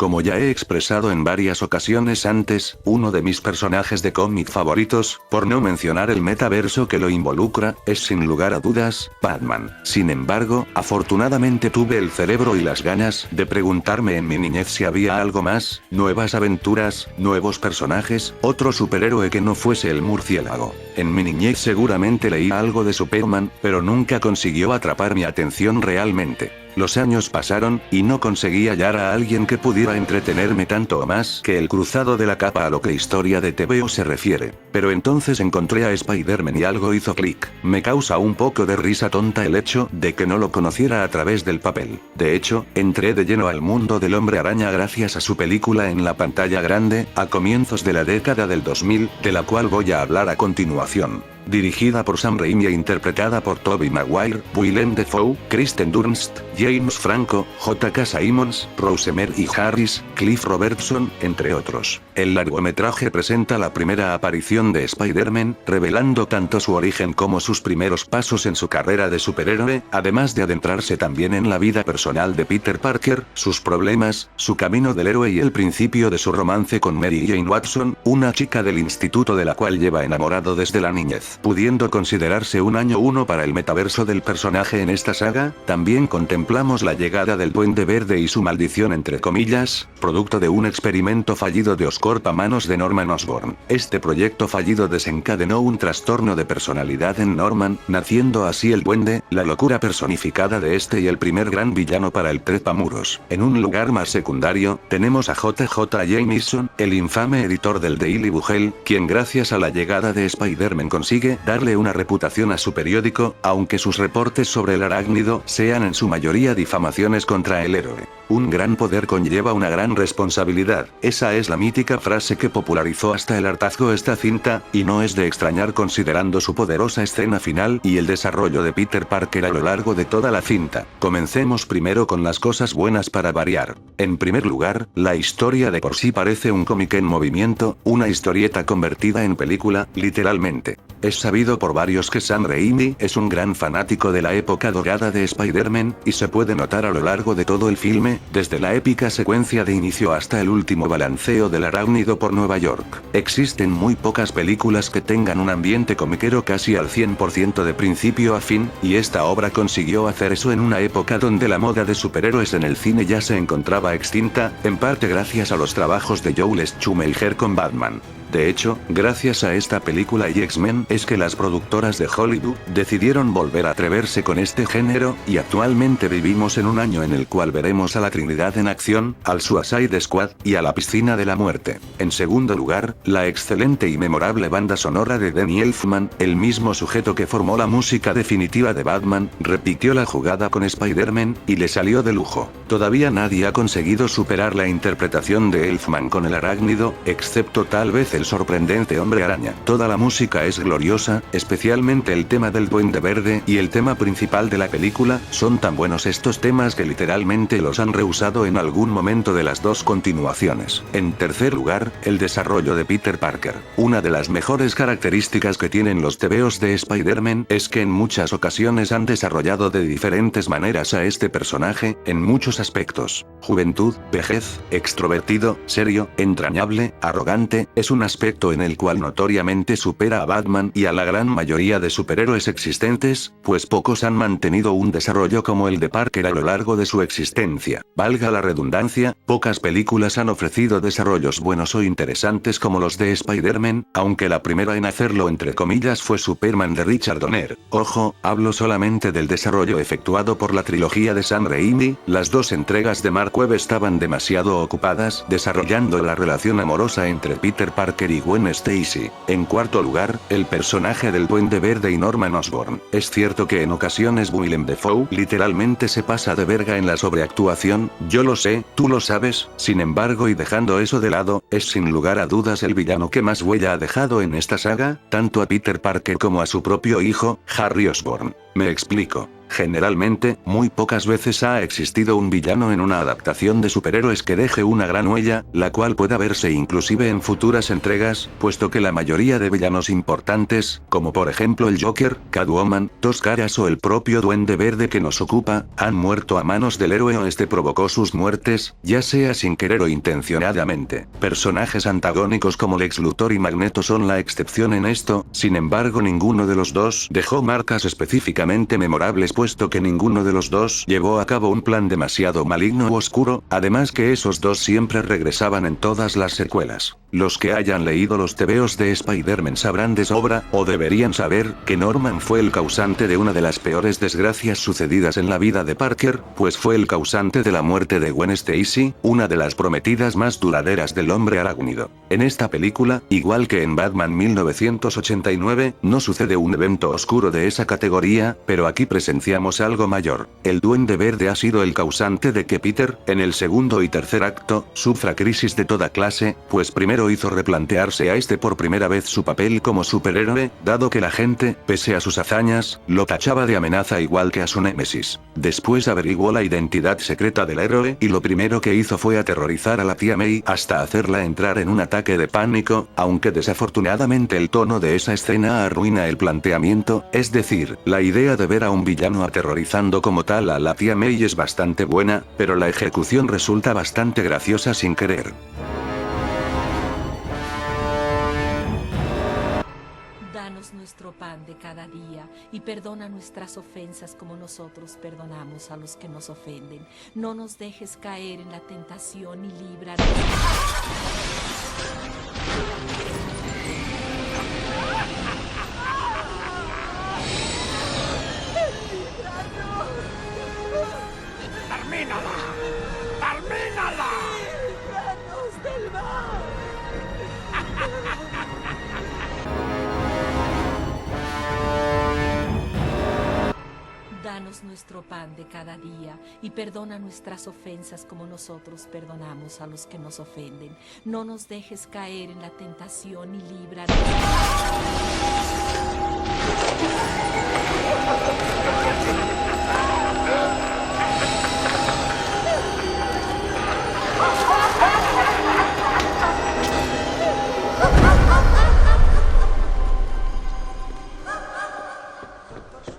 Como ya he expresado en varias ocasiones antes, uno de mis personajes de cómic favoritos, por no mencionar el metaverso que lo involucra, es sin lugar a dudas, Batman. Sin embargo, afortunadamente tuve el cerebro y las ganas de preguntarme en mi niñez si había algo más, nuevas aventuras, nuevos personajes, otro superhéroe que no fuese el murciélago. En mi niñez seguramente leí algo de Superman, pero nunca consiguió atrapar mi atención realmente. Los años pasaron, y no conseguí hallar a alguien que pudiera entretenerme tanto o más que el cruzado de la capa a lo que historia de TVO se refiere. Pero entonces encontré a Spider-Man y algo hizo clic. Me causa un poco de risa tonta el hecho de que no lo conociera a través del papel. De hecho, entré de lleno al mundo del Hombre Araña gracias a su película en la pantalla grande, a comienzos de la década del 2000, de la cual voy a hablar a continuación. Dirigida por Sam Raimi e interpretada por Tobey Maguire, Willem Dafoe, Kristen Dunst, James Franco, J.K. Simmons, Rosemary Harris, Cliff Robertson, entre otros. El largometraje presenta la primera aparición de Spider-Man, revelando tanto su origen como sus primeros pasos en su carrera de superhéroe, además de adentrarse también en la vida personal de Peter Parker, sus problemas, su camino del héroe y el principio de su romance con Mary Jane Watson, una chica del instituto de la cual lleva enamorado desde la niñez. Pudiendo considerarse un año 1 para el metaverso del personaje en esta saga, también contemplamos la llegada del Duende Verde y su maldición entre comillas, producto de un experimento fallido de Oscorp a manos de Norman Osborn. Este proyecto fallido desencadenó un trastorno de personalidad en Norman, naciendo así el Duende, la locura personificada de este y el primer gran villano para el trepamuros. En un lugar más secundario, tenemos a J.J. Jameson, el infame editor del Daily Bugle, quien gracias a la llegada de Spider-Man consigue darle una reputación a su periódico, aunque sus reportes sobre el arácnido sean en su mayoría difamaciones contra el héroe. Un gran poder conlleva una gran responsabilidad, esa es la mítica frase que popularizó hasta el hartazgo esta cinta, y no es de extrañar considerando su poderosa escena final y el desarrollo de Peter Parker a lo largo de toda la cinta. Comencemos primero con las cosas buenas para variar. En primer lugar, la historia de por sí parece un cómic en movimiento, una historieta convertida en película, literalmente. Es sabido por varios que Sam Raimi es un gran fanático de la época dorada de Spider-Man, y se puede notar a lo largo de todo el filme, desde la épica secuencia de inicio hasta el último balanceo del arácnido por Nueva York. Existen muy pocas películas que tengan un ambiente comiquero casi al 100% de principio a fin, y esta obra consiguió hacer eso en una época donde la moda de superhéroes en el cine ya se encontraba extinta, en parte gracias a los trabajos de Joel Schumacher con Batman. De hecho, gracias a esta película y X-Men es que las productoras de Hollywood decidieron volver a atreverse con este género, y actualmente vivimos en un año en el cual veremos a la Trinidad en acción, al Suicide Squad, y a la Piscina de la Muerte. En segundo lugar, la excelente y memorable banda sonora de Danny Elfman, el mismo sujeto que formó la música definitiva de Batman, repitió la jugada con Spider-Man, y le salió de lujo. Todavía nadie ha conseguido superar la interpretación de Elfman con el arácnido, excepto tal vez el sorprendente Hombre Araña. Toda la música es gloriosa, especialmente el tema del Duende Verde y el tema principal de la película, son tan buenos estos temas que literalmente los han reusado en algún momento de las dos continuaciones. En tercer lugar, el desarrollo de Peter Parker. Una de las mejores características que tienen los TVOs de Spider-Man es que en muchas ocasiones han desarrollado de diferentes maneras a este personaje, en muchos aspectos. Juventud, vejez, extrovertido, serio, entrañable, arrogante, es un aspecto en el cual notoriamente supera a Batman y a la gran mayoría de superhéroes existentes, pues pocos han mantenido un desarrollo como el de Parker a lo largo de su existencia. Valga la redundancia, pocas películas han ofrecido desarrollos buenos o interesantes como los de Spider-Man, aunque la primera en hacerlo entre comillas fue Superman de Richard Donner. Ojo, hablo solamente del desarrollo efectuado por la trilogía de Sam Raimi, las dos entregas de Mark Webb estaban demasiado ocupadas desarrollando la relación amorosa entre Peter Parker y Gwen Stacy. En cuarto lugar, el personaje del Duende Verde y Norman Osborn. Es cierto que en ocasiones Willem Dafoe literalmente se pasa de verga en la sobreactuación, yo lo sé, tú lo sabes, sin embargo y dejando eso de lado, es sin lugar a dudas el villano que más huella ha dejado en esta saga, tanto a Peter Parker como a su propio hijo, Harry Osborn. Me explico. Generalmente, muy pocas veces ha existido un villano en una adaptación de superhéroes que deje una gran huella, la cual pueda verse inclusive en futuras entregas, puesto que la mayoría de villanos importantes, como por ejemplo el Joker, Catwoman, Dos Caras o el propio Duende Verde que nos ocupa, han muerto a manos del héroe o este provocó sus muertes, ya sea sin querer o intencionadamente. Personajes antagónicos como Lex Luthor y Magneto son la excepción en esto, sin embargo ninguno de los dos dejó marcas específicamente memorables puesto que ninguno de los dos llevó a cabo un plan demasiado maligno u oscuro, además que esos dos siempre regresaban en todas las secuelas. Los que hayan leído los tebeos de Spider-Man sabrán de sobra, o deberían saber, que Norman fue el causante de una de las peores desgracias sucedidas en la vida de Parker, pues fue el causante de la muerte de Gwen Stacy, una de las prometidas más duraderas del hombre arácnido. En esta película, igual que en Batman 1989, no sucede un evento oscuro de esa categoría, pero aquí presenciamos algo mayor. El Duende Verde ha sido el causante de que Peter, en el segundo y tercer acto, sufra crisis de toda clase, pues primero hizo replantearse a este por primera vez su papel como superhéroe, dado que la gente, pese a sus hazañas, lo tachaba de amenaza igual que a su némesis. Después averiguó la identidad secreta del héroe y lo primero que hizo fue aterrorizar a la tía May hasta hacerla entrar en un ataque de pánico, aunque desafortunadamente el tono de esa escena arruina el planteamiento, es decir, la idea de ver a un villano aterrorizando como tal a la tía May es bastante buena, pero la ejecución resulta bastante graciosa sin querer. Danos nuestro pan de cada día, y perdona nuestras ofensas como nosotros perdonamos a los que nos ofenden. No nos dejes caer en la tentación y líbranos. ¡Termínala! ¡Termínala! ¡Líbranos del mal! Danos nuestro pan de cada día, y perdona nuestras ofensas como nosotros perdonamos a los que nos ofenden. No nos dejes caer en la tentación y líbranos.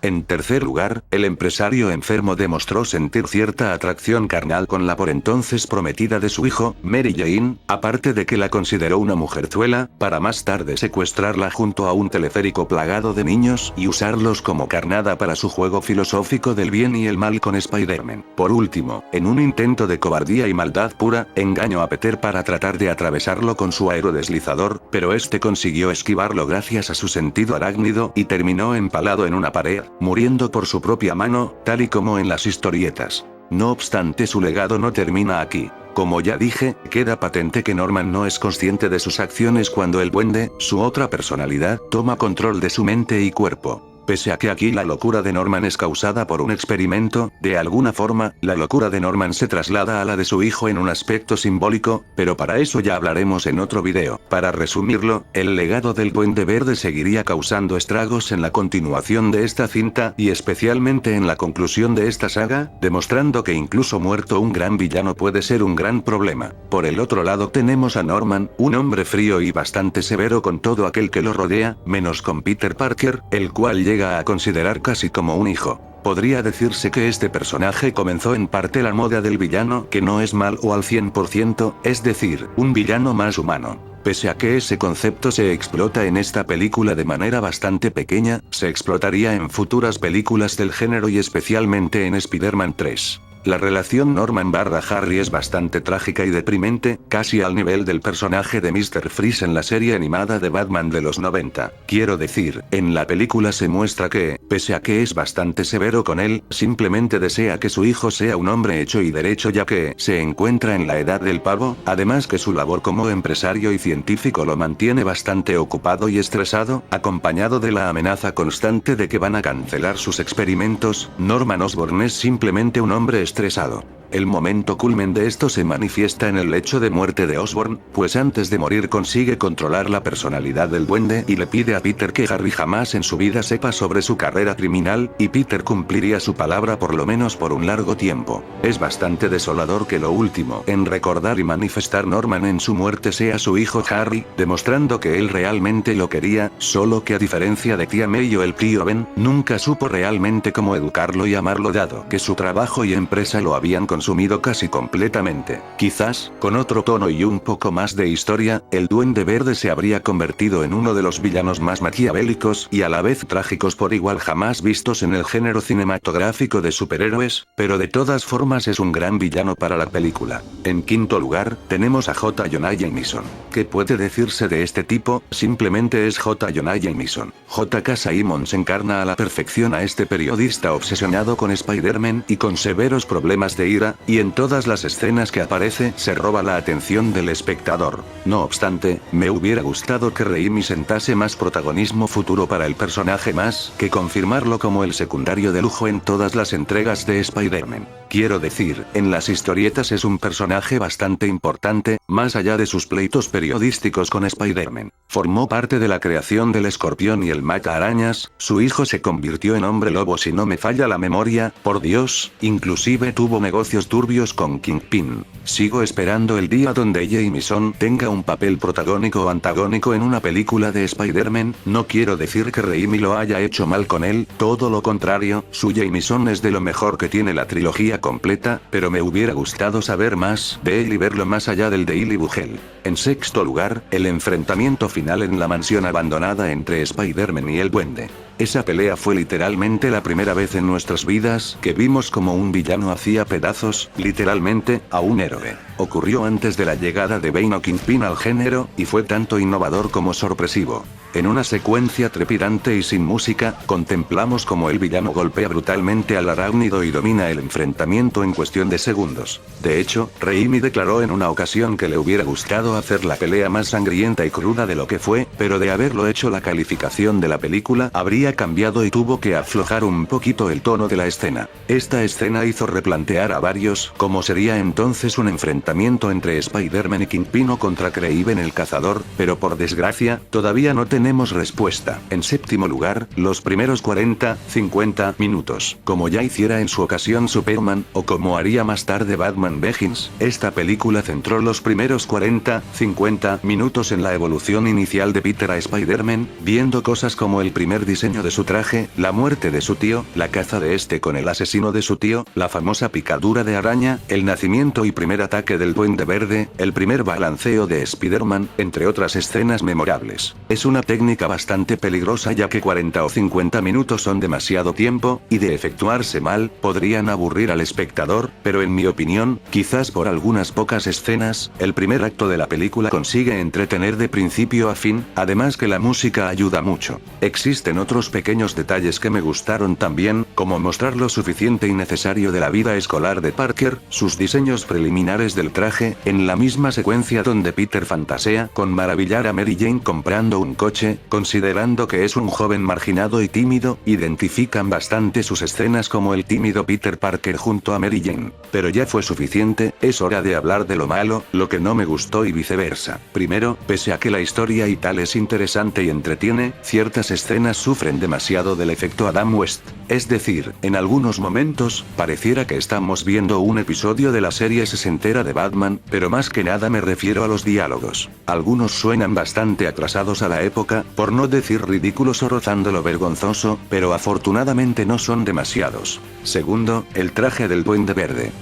En tercer lugar, el empresario enfermo demostró sentir cierta atracción carnal con la por entonces prometida de su hijo, Mary Jane, aparte de que la consideró una mujerzuela, para más tarde secuestrarla junto a un teleférico plagado de niños y usarlos como carnada para su juego filosófico del bien y el mal con Spider-Man. Por último, en un intento de cobardía y maldad pura, engañó a Peter para tratar de atravesarlo con su aerodeslizador, pero este consiguió esquivarlo gracias a su sentido arácnido y terminó empalado en una pared, muriendo por su propia mano, tal y como en las historietas. No obstante, su legado no termina aquí. Como ya dije, queda patente que Norman no es consciente de sus acciones cuando el Duende, su otra personalidad, toma control de su mente y cuerpo. Pese a que aquí la locura de Norman es causada por un experimento, de alguna forma, la locura de Norman se traslada a la de su hijo en un aspecto simbólico, pero para eso ya hablaremos en otro video. Para resumirlo, el legado del Duende Verde seguiría causando estragos en la continuación de esta cinta y especialmente en la conclusión de esta saga, demostrando que incluso muerto un gran villano puede ser un gran problema. Por el otro lado tenemos a Norman, un hombre frío y bastante severo con todo aquel que lo rodea, menos con Peter Parker, el cual llega a considerar casi como un hijo. Podría decirse que este personaje comenzó en parte la moda del villano que no es malo al 100%, es decir, un villano más humano. Pese a que ese concepto se explota en esta película de manera bastante pequeña, se explotaría en futuras películas del género y especialmente en Spider-Man 3. La relación Norman/Harry es bastante trágica y deprimente, casi al nivel del personaje de Mr. Freeze en la serie animada de Batman de los 90. Quiero decir, en la película se muestra que, pese a que es bastante severo con él, simplemente desea que su hijo sea un hombre hecho y derecho ya que se encuentra en la edad del pavo, además que su labor como empresario y científico lo mantiene bastante ocupado y estresado, acompañado de la amenaza constante de que van a cancelar sus experimentos. Norman Osborn es simplemente un hombre estresado. El momento culmen de esto se manifiesta en el lecho de muerte de Osborn, pues antes de morir consigue controlar la personalidad del duende y le pide a Peter que Harry jamás en su vida sepa sobre su carrera criminal, y Peter cumpliría su palabra por lo menos por un largo tiempo. Es bastante desolador que lo último en recordar y manifestar Norman en su muerte sea su hijo Harry, demostrando que él realmente lo quería, solo que a diferencia de tía May o el tío Ben, nunca supo realmente cómo educarlo y amarlo dado que su trabajo y empresa lo habían consumido casi completamente. Quizás, con otro tono y un poco más de historia, el Duende Verde se habría convertido en uno de los villanos más maquiavélicos y a la vez trágicos por igual jamás vistos en el género cinematográfico de superhéroes, pero de todas formas es un gran villano para la película. En quinto lugar, tenemos a J. Jonah Jameson. ¿Qué puede decirse de este tipo? Simplemente es J. Jonah Jameson. J.K. Simmons encarna a la perfección a este periodista obsesionado con Spider-Man y con severos problemas de ira, y en todas las escenas que aparece se roba la atención del espectador. No obstante, me hubiera gustado que Raimi sentase más protagonismo futuro para el personaje más que confirmarlo como el secundario de lujo en todas las entregas de Spider-Man. Quiero decir, en las historietas es un personaje bastante importante, más allá de sus pleitos periodísticos con Spider-Man. Formó parte de la creación del Escorpión y el Mata Arañas, su hijo se convirtió en Hombre Lobo si no me falla la memoria, por Dios, inclusive tuvo negocios turbios con Kingpin. Sigo esperando el día donde Jameson tenga un papel protagónico o antagónico en una película de Spider-Man. No quiero decir que Raimi lo haya hecho mal con él, todo lo contrario, su Jameson es de lo mejor que tiene la trilogía completa, pero me hubiera gustado saber más de él y verlo más allá del Daily Bugle. En sexto lugar, el enfrentamiento final en la mansión abandonada entre Spider-Man y el Duende. Esa pelea fue literalmente la primera vez en nuestras vidas que vimos como un villano hacía pedazos, literalmente, a un héroe. Ocurrió antes de la llegada de Bane o Kingpin al género, y fue tanto innovador como sorpresivo. En una secuencia trepidante y sin música, contemplamos como el villano golpea brutalmente al arácnido y domina el enfrentamiento en cuestión de segundos. De hecho, Raimi declaró en una ocasión que le hubiera gustado hacer la pelea más sangrienta y cruda de lo que fue, pero de haberlo hecho la calificación de la película habría cambiado y tuvo que aflojar un poquito el tono de la escena. Esta escena hizo replantear a varios cómo sería entonces un enfrentamiento entre Spider-Man y Kingpin o contra Kraven el Cazador, pero por desgracia, todavía no tenemos respuesta. En séptimo lugar, los primeros 40-50 minutos. Como ya hiciera en su ocasión Superman, o como haría más tarde Batman Begins, esta película centró los primeros 40-50 minutos en la evolución inicial de Peter a Spider-Man, viendo cosas como el primer diseño de su traje, la muerte de su tío, la caza de este con el asesino de su tío, la famosa picadura de araña, el nacimiento y primer ataque del Duende Verde, el primer balanceo de Spider-Man, entre otras escenas memorables. Es una técnica bastante peligrosa ya que 40 o 50 minutos son demasiado tiempo, y de efectuarse mal, podrían aburrir al espectador, pero en mi opinión, quizás por algunas pocas escenas, el primer acto de la película consigue entretener de principio a fin, además que la música ayuda mucho. Existen otros pequeños detalles que me gustaron también, como mostrar lo suficiente y necesario de la vida escolar de Parker, sus diseños preliminares del traje, en la misma secuencia donde Peter fantasea con maravillar a Mary Jane comprando un coche, considerando que es un joven marginado y tímido, identifican bastante sus escenas como el tímido Peter Parker junto a Mary Jane. Pero ya fue suficiente, es hora de hablar de lo malo, lo que no me gustó y viceversa. Primero, pese a que la historia y tal es interesante y entretiene, ciertas escenas sufren demasiado del efecto Adam West. Es decir, en algunos momentos, pareciera que estamos viendo un episodio de la serie sesentera de Batman, pero más que nada me refiero a los diálogos. Algunos suenan bastante atrasados a la época, por no decir ridículos o rozando lo vergonzoso, pero afortunadamente no son demasiados. Segundo, el traje del Duende Verde.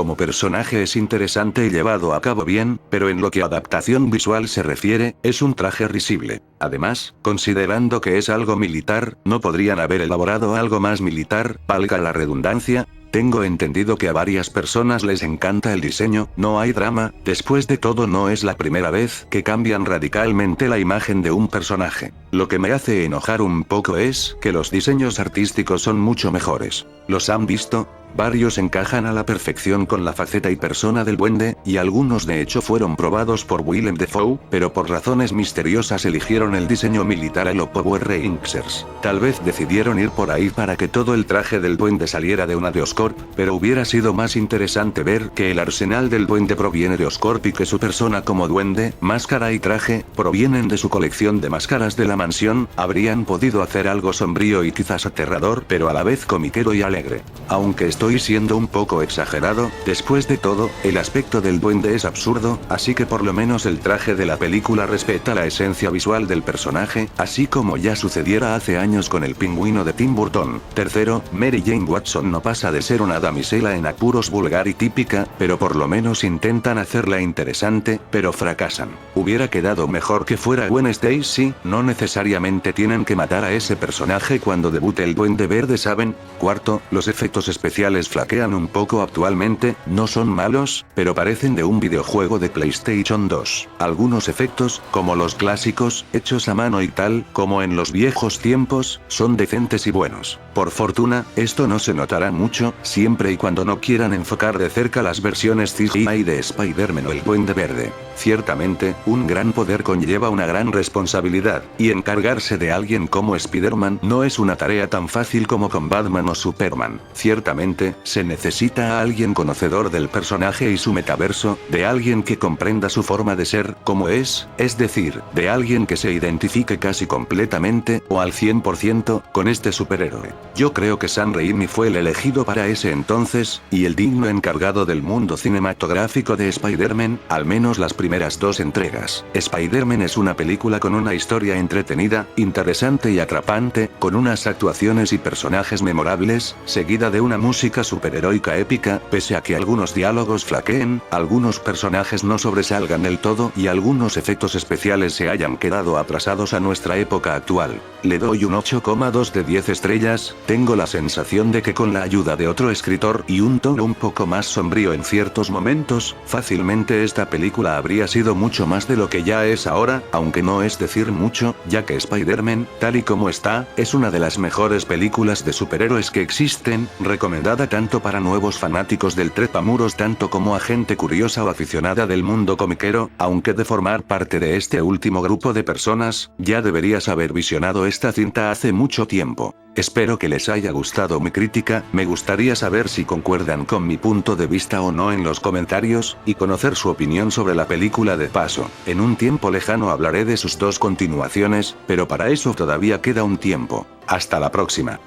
Como personaje es interesante y llevado a cabo bien, pero en lo que a adaptación visual se refiere, es un traje risible. Además, considerando que es algo militar, ¿no podrían haber elaborado algo más militar, valga la redundancia? Tengo entendido que a varias personas les encanta el diseño, no hay drama, después de todo no es la primera vez que cambian radicalmente la imagen de un personaje. Lo que me hace enojar un poco es que los diseños artísticos son mucho mejores. ¿Los han visto? Varios encajan a la perfección con la faceta y persona del duende, y algunos de hecho fueron probados por Willem Dafoe, pero por razones misteriosas eligieron el diseño militar a lo Power Rangers. Tal vez decidieron ir por ahí para que todo el traje del duende saliera de una de Oscorp, pero hubiera sido más interesante ver que el arsenal del duende proviene de Oscorp y que su persona como duende, máscara y traje, provienen de su colección de máscaras de la mansión. Habrían podido hacer algo sombrío y quizás aterrador, pero a la vez comiquero y alegre. Aunque estoy siendo un poco exagerado, después de todo, el aspecto del duende es absurdo, así que por lo menos el traje de la película respeta la esencia visual del personaje, así como ya sucediera hace años con el pingüino de Tim Burton. Tercero, Mary Jane Watson no pasa de ser una damisela en apuros vulgar y típica, pero por lo menos intentan hacerla interesante, pero fracasan. Hubiera quedado mejor que fuera Gwen Stacy, no necesariamente tienen que matar a ese personaje cuando debute el Duende Verde, ¿saben? Cuarto, los efectos especiales flaquean un poco actualmente, no son malos, pero parecen de un videojuego de PlayStation 2. Algunos efectos, como los clásicos, hechos a mano y tal, como en los viejos tiempos, son decentes y buenos. Por fortuna, esto no se notará mucho, siempre y cuando no quieran enfocar de cerca las versiones CGI de Spider-Man o el Duende Verde. Ciertamente, un gran poder conlleva una gran responsabilidad, y encargarse de alguien como Spider-Man no es una tarea tan fácil como con Batman o Superman. Ciertamente, se necesita a alguien conocedor del personaje y su metaverso, de alguien que comprenda su forma de ser, como es decir, de alguien que se identifique casi completamente, o al 100%, con este superhéroe. Yo creo que Sam Raimi fue el elegido para ese entonces, y el digno encargado del mundo cinematográfico de Spider-Man, al menos las primeras dos entregas. Spider-Man es una película con una historia entretenida, interesante y atrapante, con unas actuaciones y personajes memorables, seguida de una música superheroica épica, pese a que algunos diálogos flaqueen, algunos personajes no sobresalgan del todo y algunos efectos especiales se hayan quedado atrasados a nuestra época actual. Le doy un 8,2 de 10 estrellas, tengo la sensación de que con la ayuda de otro escritor y un tono un poco más sombrío en ciertos momentos, fácilmente esta película habría sido mucho más de lo que ya es ahora, aunque no es decir mucho, ya que Spider-Man, tal y como está, es una de las mejores películas de superhéroes que existen, recomendada tanto para nuevos fanáticos del trepamuros tanto como a gente curiosa o aficionada del mundo comiquero, aunque de formar parte de este último grupo de personas, ya deberías haber visionado esta cinta hace mucho tiempo. Espero que les haya gustado mi crítica, me gustaría saber si concuerdan con mi punto de vista o no en los comentarios, y conocer su opinión sobre la película de paso. En un tiempo lejano hablaré de sus dos continuaciones, pero para eso todavía queda un tiempo. Hasta la próxima.